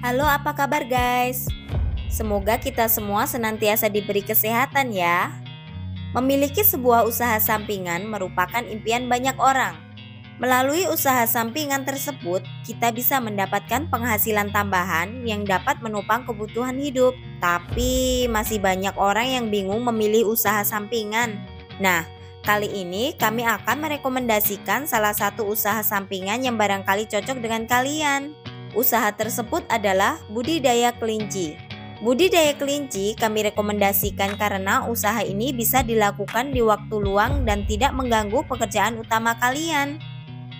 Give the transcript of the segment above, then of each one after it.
Halo, apa kabar guys? Semoga kita semua senantiasa diberi kesehatan ya. Memiliki sebuah usaha sampingan merupakan impian banyak orang. Melalui usaha sampingan tersebut, kita bisa mendapatkan penghasilan tambahan yang dapat menopang kebutuhan hidup. Tapi masih banyak orang yang bingung memilih usaha sampingan. Nah, kali ini kami akan merekomendasikan salah satu usaha sampingan yang barangkali cocok dengan kalian. Usaha tersebut adalah budidaya kelinci. Budidaya kelinci kami rekomendasikan karena usaha ini bisa dilakukan di waktu luang dan tidak mengganggu pekerjaan utama kalian.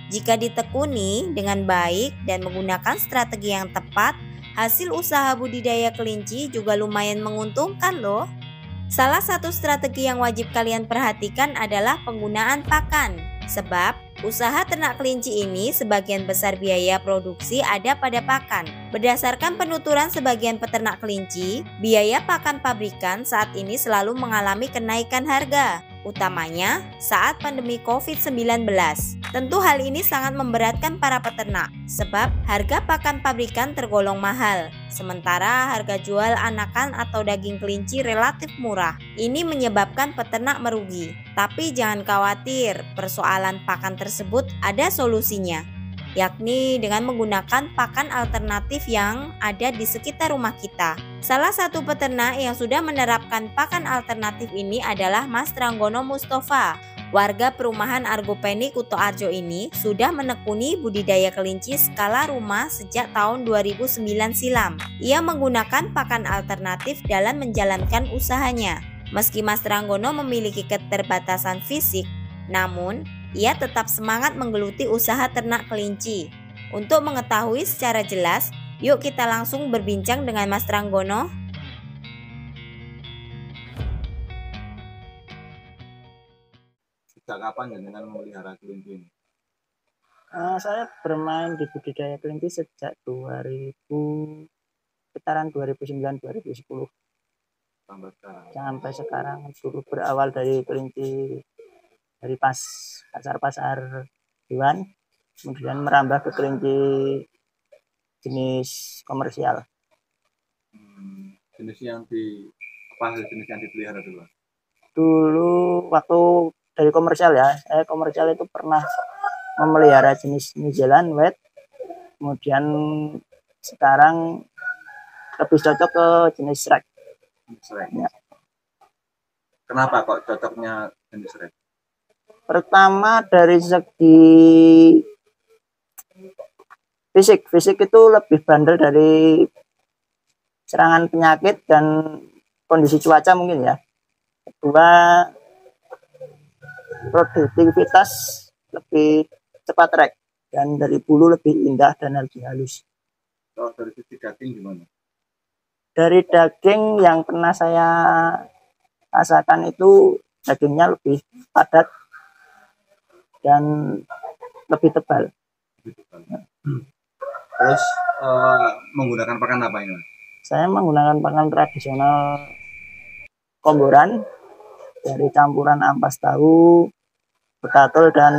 Jika ditekuni dengan baik dan menggunakan strategi yang tepat, hasil usaha budidaya kelinci juga lumayan menguntungkan loh. Salah satu strategi yang wajib kalian perhatikan adalah penggunaan pakan. Sebab usaha ternak kelinci ini sebagian besar biaya produksi ada pada pakan. Berdasarkan penuturan sebagian peternak kelinci, biaya pakan pabrikan saat ini selalu mengalami kenaikan harga, utamanya saat pandemi COVID-19. Tentu hal ini sangat memberatkan para peternak, sebab harga pakan pabrikan tergolong mahal, sementara harga jual anakan atau daging kelinci relatif murah. Ini menyebabkan peternak merugi. Tapi jangan khawatir, persoalan pakan tersebut ada solusinya, yakni dengan menggunakan pakan alternatif yang ada di sekitar rumah kita. Salah satu peternak yang sudah menerapkan pakan alternatif ini adalah Mas Tranggono Mustafa. Warga perumahan Argopeni Kuto Arjo ini sudah menekuni budidaya kelinci skala rumah sejak tahun 2009 silam. Ia menggunakan pakan alternatif dalam menjalankan usahanya. Meski Mas Tranggono memiliki keterbatasan fisik, namun ia tetap semangat menggeluti usaha ternak kelinci. Untuk mengetahui secara jelas, yuk kita langsung berbincang dengan Mas Tranggono. Sejak kapan jenengan memelihara kelinci ini? Saya bermain di budidaya kelinci sejak 2000, sekitaran 2009-2010 sampai sekarang. Dulu berawal dari kelinci dari pasar hewan, kemudian merambah ke kelinci jenis komersial. Jenis yang dipelihara dulu? Dulu waktu dari komersial ya, saya komersial itu pernah memelihara jenis New Zealand White, kemudian sekarang lebih cocok ke jenis Shrek. Ya. Kenapa kok cocoknya jenis Shrek? Pertama dari segi fisik itu lebih bandel dari serangan penyakit dan kondisi cuaca mungkin ya. Kedua, produktivitas lebih cepat rek, dan dari bulu lebih indah dan lebih halus. Kalau dari sisi daging gimana? Dari daging yang pernah saya rasakan itu dagingnya lebih padat dan lebih tebal. Terus menggunakan pakan apa ini? Saya menggunakan pakan tradisional komboran dari campuran ampas tahu, betatul, dan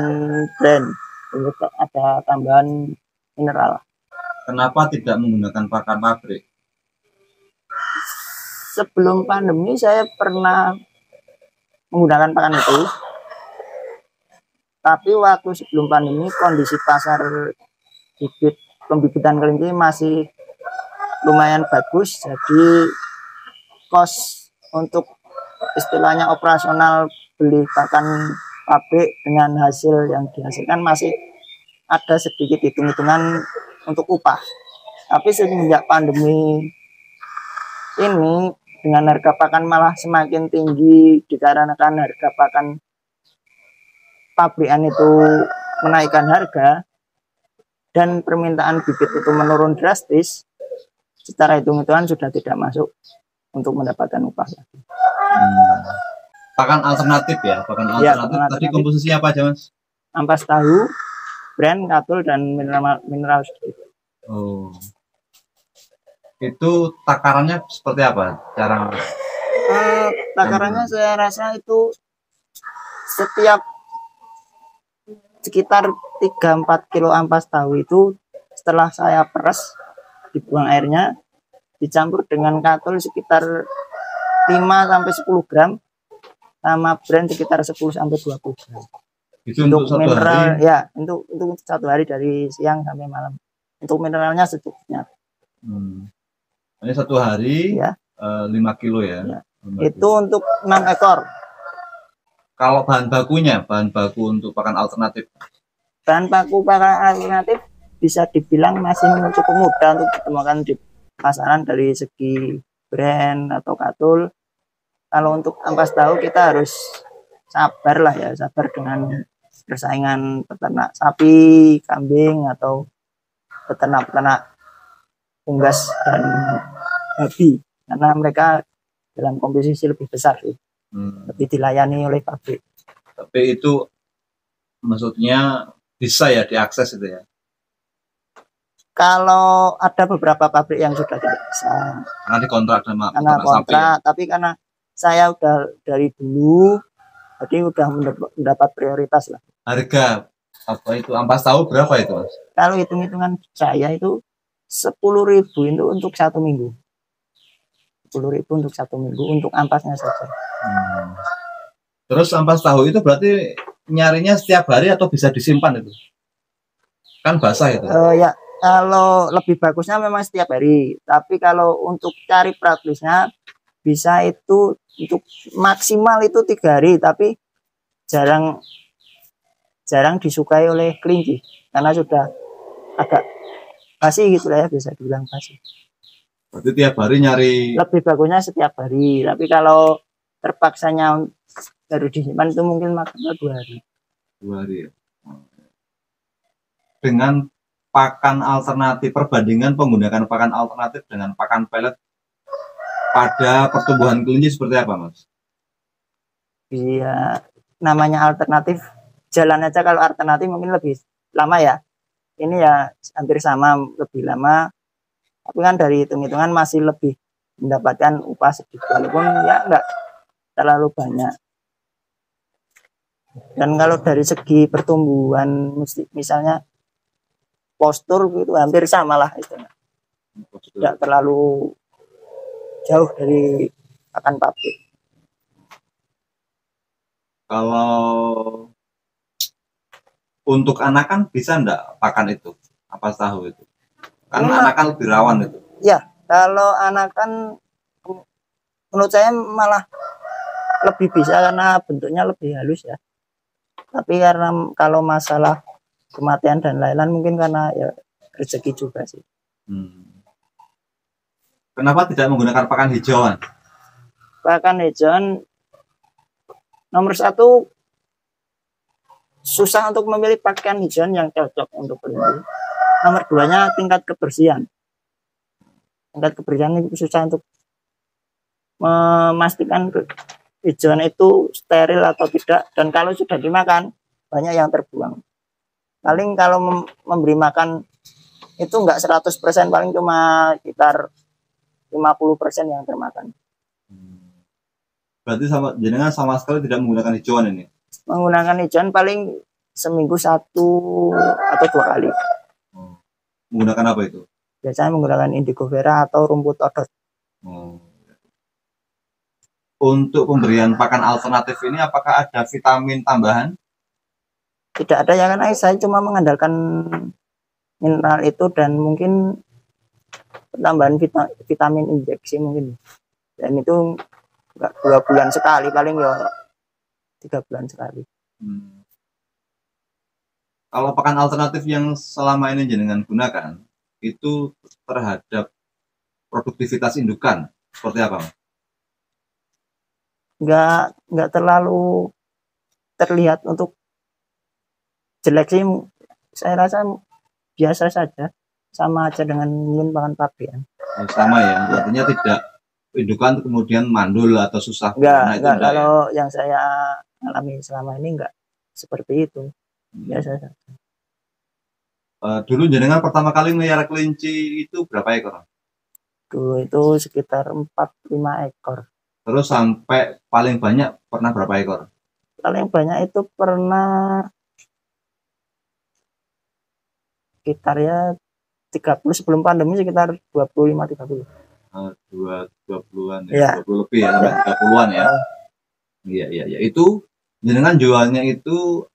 brand. Ada tambahan mineral. Kenapa tidak menggunakan pakan pabrik? Sebelum pandemi saya pernah menggunakan pakan itu, tapi waktu sebelum pandemi kondisi pasar pembibitan kelinci masih lumayan bagus, jadi kos untuk istilahnya operasional beli pakan pabrik dengan hasil yang dihasilkan masih ada sedikit hitung-hitungan untuk upah. Tapi semenjak pandemi ini dengan harga pakan malah semakin tinggi dikarenakan harga pakan pabrikan itu menaikkan harga dan permintaan bibit itu menurun drastis, secara hitung-hitungan sudah tidak masuk untuk mendapatkan upah lagi. Pakan alternatif ya, pakan alternatif. Tadi komposisinya apa aja Mas? Ampas tahu, brand, katul, dan mineral sedikit. Oh, itu takarannya seperti apa cara? Takarannya saya rasa itu setiap sekitar 3-4 kilo ampas tahu itu setelah saya peres dibuang airnya, dicampur dengan katul sekitar 5-10 gram, sama brand sekitar 10-20 gram. Itu Untuk satu mineral hari. ya, untuk 1 hari dari siang sampai malam. Untuk mineralnya secukupnya. Ini 1 hari Ya. 5 kilo ya. Ya. 5 Itu kilo. untuk 6 ekor. Kalau bahan bakunya, bahan baku untuk pakan alternatif. Bahan baku pakan alternatif bisa dibilang masih cukup mudah untuk ditemukan di pasaran dari segi brand atau katul. Kalau untuk ampas tahu kita harus sabar lah ya, sabar dengan persaingan peternak sapi, kambing, atau peternak-peternak unggas dan babi, karena mereka dalam komposisi lebih besar sih, lebih dilayani oleh pabrik. Tapi itu maksudnya bisa ya diakses itu ya? Kalau ada beberapa pabrik yang sudah tidak bisa, Karena dikontrak sama karena peternak sapi ya? kontrak, tapi karena saya udah dari dulu, jadi udah mendapat prioritas lah. Harga apa itu ampas tahu berapa itu Mas? Kalau hitung-hitungan saya itu 10.000 itu untuk 1 minggu. 10.000 untuk 1 minggu untuk ampasnya saja. Terus ampas tahu itu berarti nyarinya setiap hari atau bisa disimpan itu? Kan basah itu. Ya, kalau lebih bagusnya memang setiap hari. Tapi kalau untuk cari praktisnya bisa itu untuk maksimal itu 3 hari. Tapi jarang disukai oleh kelinci karena sudah agak basi gitu ya, bisa dibilang basi. Berarti tiap hari nyari. Lebih bagusnya setiap hari, tapi kalau terpaksanya harus disimpan itu mungkin maksimal 2 hari. 2 hari ya. Dengan pakan alternatif, perbandingan penggunaan pakan alternatif dengan pakan pelet pada pertumbuhan kelinci seperti apa Mas? Iya, namanya alternatif, jalan aja kalau alternatif mungkin lebih lama ya. Ini ya hampir sama, lebih lama. Tapi kan dari hitung-hitungan masih lebih mendapatkan upah sedikit, walaupun ya enggak terlalu banyak. Dan kalau dari segi pertumbuhan, misalnya postur itu hampir sama lah itu. Tidak terlalu jauh dari pakan pabrik. Kalau untuk anakan bisa enggak pakan itu? Apa tahu itu? Karena anakan lebih rawan itu. Ya, kalau anakan menurut saya malah lebih bisa karena bentuknya lebih halus ya. Tapi karena kalau masalah kematian dan lain-lain mungkin karena ya rezeki juga sih. Kenapa tidak menggunakan pakan hijauan? Pakan hijauan nomor 1, susah untuk memilih pakan hijauan yang cocok untuk kelinci. Nomor 2-nya tingkat kebersihan. Tingkat kebersihan itu susah untuk memastikan hijauan itu steril atau tidak. Dan kalau sudah dimakan, banyak yang terbuang. Paling kalau memberi makan itu enggak 100%, paling cuma sekitar 50% yang termakan. Berarti jenengan sama sekali tidak menggunakan hijauan ini? Menggunakan hijauan paling seminggu 1 atau 2 kali. Menggunakan apa itu? Biasanya menggunakan indigo vera atau rumput odot. Untuk pemberian pakan alternatif ini apakah ada vitamin tambahan? Tidak ada ya, karena saya cuma mengandalkan mineral itu dan mungkin tambahan vitamin injeksi mungkin. Dan itu enggak 2 bulan sekali, paling ya 3 bulan sekali. Kalau pakan alternatif yang selama ini jenengan gunakan itu terhadap produktivitas indukan seperti apa? Enggak terlalu terlihat untuk jelek sih, saya rasa biasa saja, sama aja dengan mungkin pakan pabrik. Sama ya, artinya tidak indukan kemudian mandul atau susah. Enggak, kalau yang saya alami selama ini enggak seperti itu. Biasa saja. Dulu jenengan pertama kali melihara kelinci itu berapa ekor? Dulu itu sekitar 4-5 ekor. Terus sampai paling banyak pernah berapa ekor? Paling banyak itu pernah sekitar ya 30 sebelum pandemi sekitar 25-30. 20-an Iya. ya, 20 lebih ya, sampai 30-an ya. Iya. Itu jenengan jualnya itu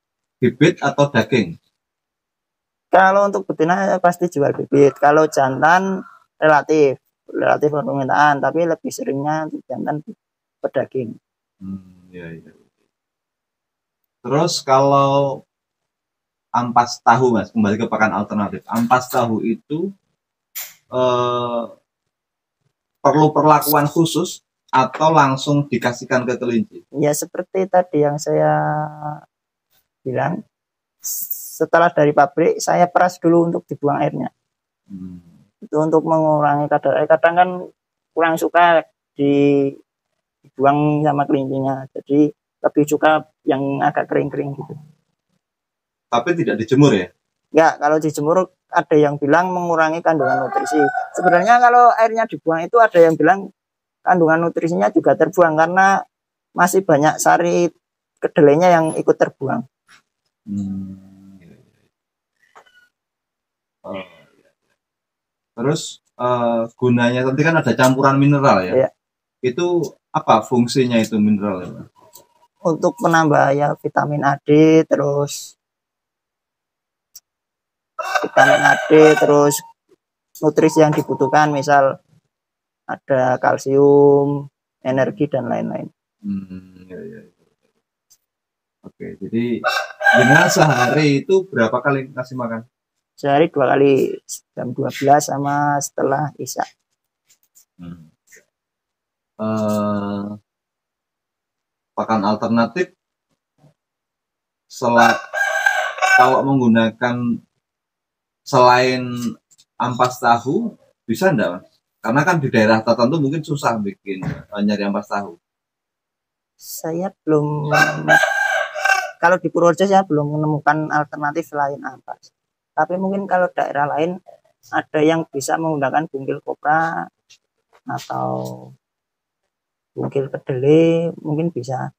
bibit atau daging? Kalau untuk betina pasti jual bibit. Kalau jantan relatif permintaan, tapi lebih seringnya untuk jantan pedaging. Iya. Terus kalau ampas tahu Mas, kembali ke pakan alternatif. Ampas tahu itu perlu perlakuan khusus atau langsung dikasihkan ke kelinci? Ya seperti tadi yang saya bilang, setelah dari pabrik saya peras dulu untuk dibuang airnya. Itu untuk mengurangi kadar air. Kadang kan kurang suka dibuang sama kelincinya, jadi lebih suka yang agak kering-kering gitu. Tapi tidak dijemur ya? Ya, kalau dijemur ada yang bilang mengurangi kandungan nutrisi. Sebenarnya kalau airnya dibuang itu ada yang bilang kandungan nutrisinya juga terbuang karena masih banyak sari kedelainya yang ikut terbuang. Terus gunanya tadi kan ada campuran mineral ya? Iya. Itu apa fungsinya itu mineral ya? Untuk menambah ya vitamin A, terus nutrisi yang dibutuhkan, misal ada kalsium, energi dan lain-lain. Iya. Oke, jadi dengan sehari itu berapa kali kasih makan? Sehari 2 kali, jam 12 sama setelah isya. Pakan alternatif kalau menggunakan selain ampas tahu bisa enggak Mas? Karena kan di daerah tertentu mungkin susah bikin nyari ampas tahu. Saya belum, kalau di Purworejo saya belum menemukan alternatif selain ampas. Tapi mungkin kalau daerah lain ada yang bisa menggunakan bungkil kopra atau bungkil kedelai, mungkin bisa.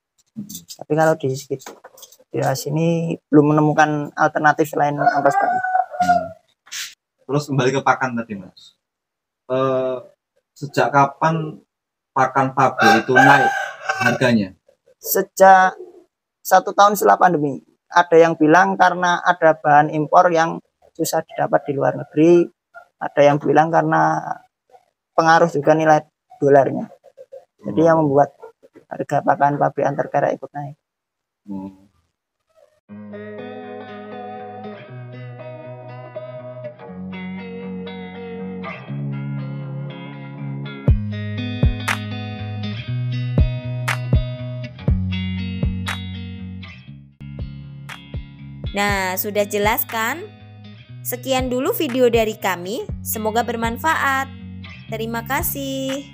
Tapi kalau di sekitar sini belum menemukan alternatif selain ampas tadi. Terus kembali ke pakan tadi Mas. Sejak kapan pakan pabrik itu naik harganya? Sejak 1 tahun setelah pandemi. Ada yang bilang karena ada bahan impor yang susah didapat di luar negeri. Ada yang bilang karena pengaruh juga nilai dolarnya. Jadi yang membuat harga pakan pabrik antar daerah ikut naik. Nah, sudah jelas kan? Sekian dulu video dari kami, semoga bermanfaat. Terima kasih.